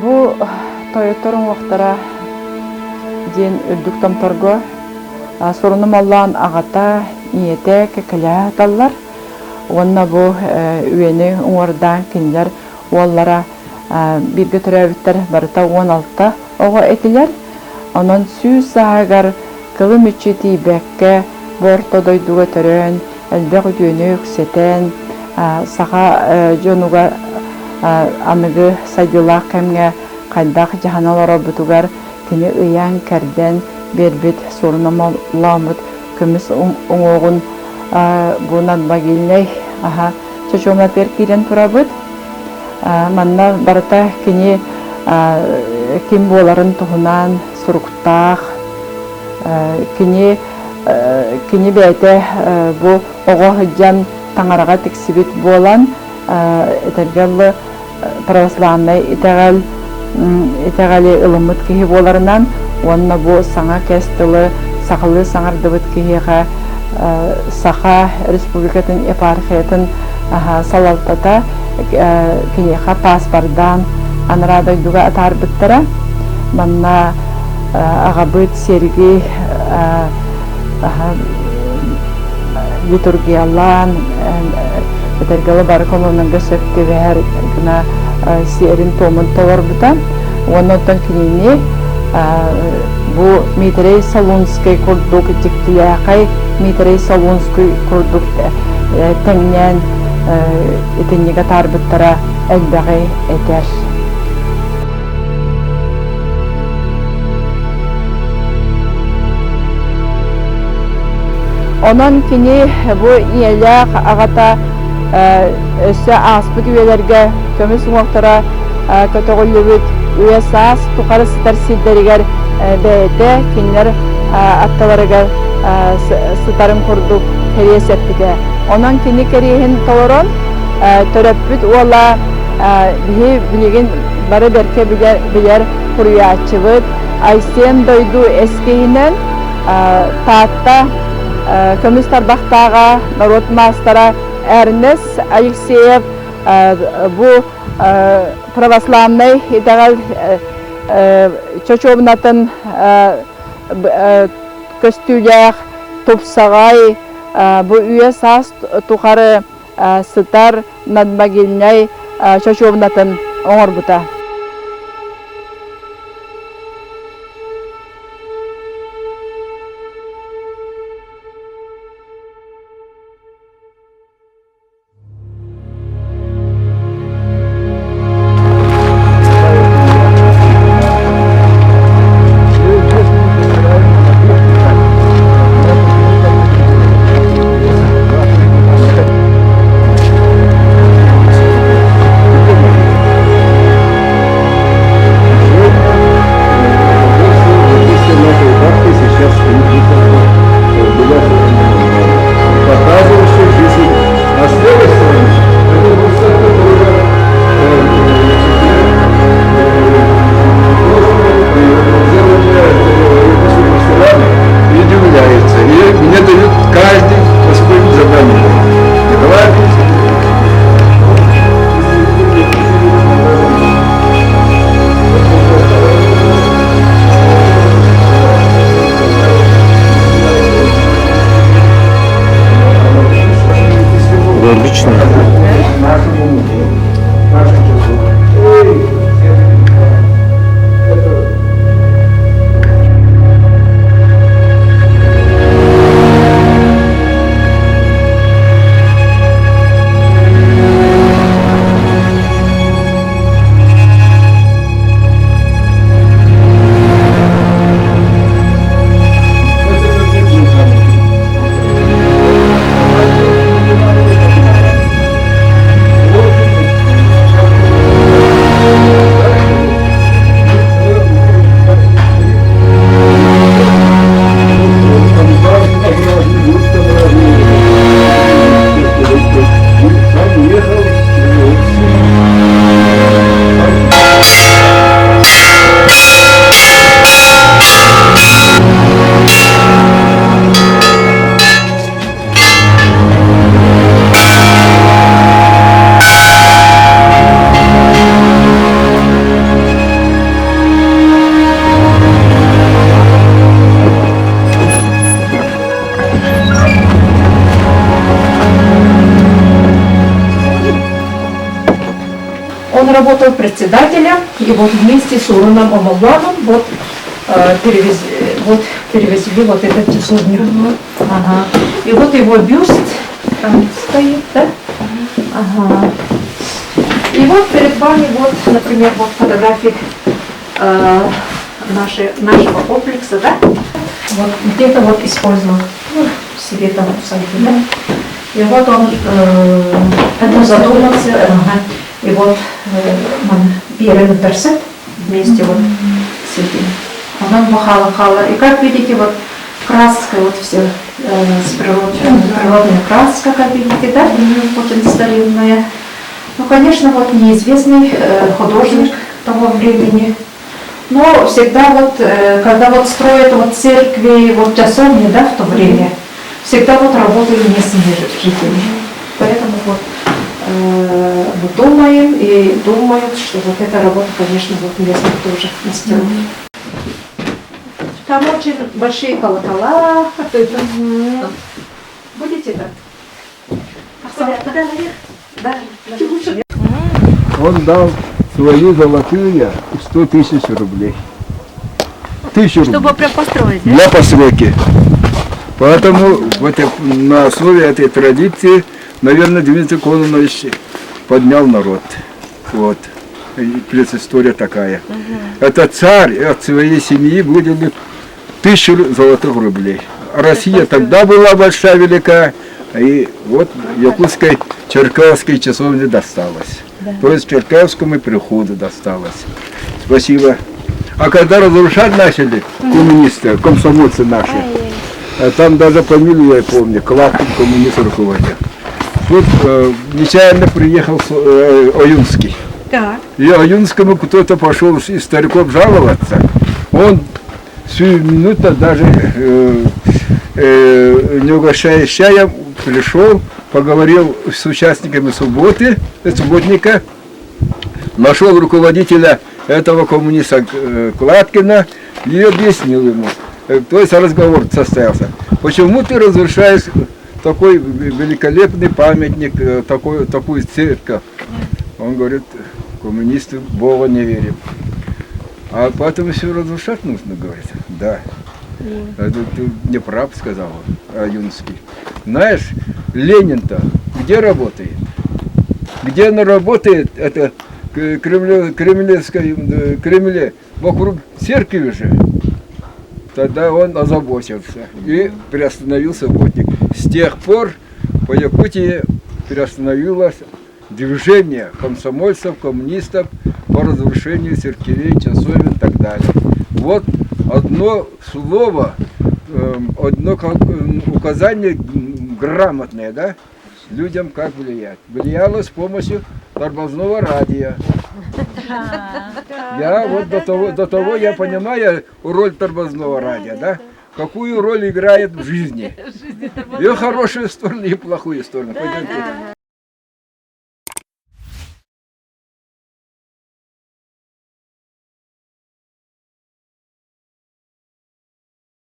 Бу Toyottorun вақтара ден үрдік тамторго сорунum Allah'ın ağata niyete kekele dallar. Onna bu üyeni uğurdan kinler onlara bir götürevitler barıta 16 oğa etiler. Onun süz sağagar kılım içi tibekke borto doydu götürün elbek üyeni yükseten sağa jonuga anıgı saydılar kemge kaydak cahanalara butugar kini uyan kerden berbet sorunum Allah'ımız kömüs oğun bundan bagilney çocuğumla perkiren turabıt manna barata kini kim boların tuhunan suruktaq kini bete bu oğa hıccan tangaraga tiksibit bolan etergallı pravoslavnay itegali ılımıt kihi bolarından onna bu sana kestili sağlı sanardıbıt kihiga Saha Respublikatın eparhiyatın salaltata kineha paspardan anrada duga atar bittara manna agabıt sergi liturgiyalan etergalı barkolonun gösöpti ve her gına serin tomun tovar bita onnotan kinini bu Mitrey Salunskay kurduk ciktiliyakay Mitrey Salunskay kurduk tengnen etiniga tarbittara elbağay eter. Onun kini bu iyelak ağata össe aspıt üyelerge kömüs muhtara kategoriyet üyesas tukarı sitar sideriger beyde kinler attalarıgar sitarın kurduk heriye sepide. Onun kini kerihin toloron töröpüt ola bilgin barı berke biler kuruyatçıvıt Aysen doydu eskihinen taatta kömüs tarbaqtağa narot mastara Ernest Alekseyev bu pravoslavnay ideal çocuğunatın köstüler topsagay bu üye sas tukarı sitar nadmagilnay çocuğunatın oğurbuta. он работал председателем, и вот вместе с Уруном Омалваном перевезли вот этот часовню. Ага. И вот его бюст там стоит, да? Ага. И вот перед вами, вот, например, вот фотографии нашего комплекса, да? Вот где-то вот использовал себе там усадьбу, да? И вот он задумался, и вот Ирина Берсет вместе вот с этим. Она махала. И как видите, вот краска, вот все природная краска, как видите, да? Очень старинная. Ну, конечно, вот неизвестный художник того времени. Но всегда вот, когда вот строят вот церкви, вот часовни, да, в то время, всегда вот работали местные жители. Поэтому вот мы думаем и думают, что вот эта работа, конечно, вот местных тоже мастеров. Там очень большие колокола. Будете так? Туда наверх? Да. Он дал свою золотую 100 тысяч рублей. 1000 рублей. Чтобы прям построить, да? Для постройки. Поэтому на основе этой традиции, наверное, Дмитрий Кононович поднял народ. Вот. Предыстория такая. Это царь от своей семьи выделил 1000 золотых рублей. Россия тогда была большая, великая, и вот Якутской Черкасской часовне досталось. То есть Черкасскому приходу досталось. Спасибо. А когда разрушать начали коммунисты, комсомольцы наши, там даже фамилию я помню, Клавкин коммунист руководил. Тут нечаянно приехал Оюнский. Так. И Оюнскому кто-то пошел из стариков жаловаться. Он всю минуту даже не угощая чаем, пришел, поговорил с участниками субботника, нашел руководителя этого коммуниста Клавкина и объяснил ему. То есть разговор состоялся. Почему ты разрушаешь такой великолепный памятник, такую церковь? Он говорит, коммунисты в Бога не верим. А поэтому все разрушать нужно, говорит. Да. Это ты не прав, сказал он, Юнский. Знаешь, Ленин-то где работает? Где она работает, это Кремле, вокруг церкви же. Тогда он озаботился и приостановил субботник. С тех пор по Якутии приостановилось движение комсомольцев, коммунистов по разрушению церквей, часовен и так далее. Вот одно слово, одно указание грамотное, да, людям как влиять. Влияло с помощью тормозного радио. Я вот до того я понимаю роль тормозного радио, да? Какую роль играет в жизни. И хорошую сторону, и плохую сторону. Пойдемте.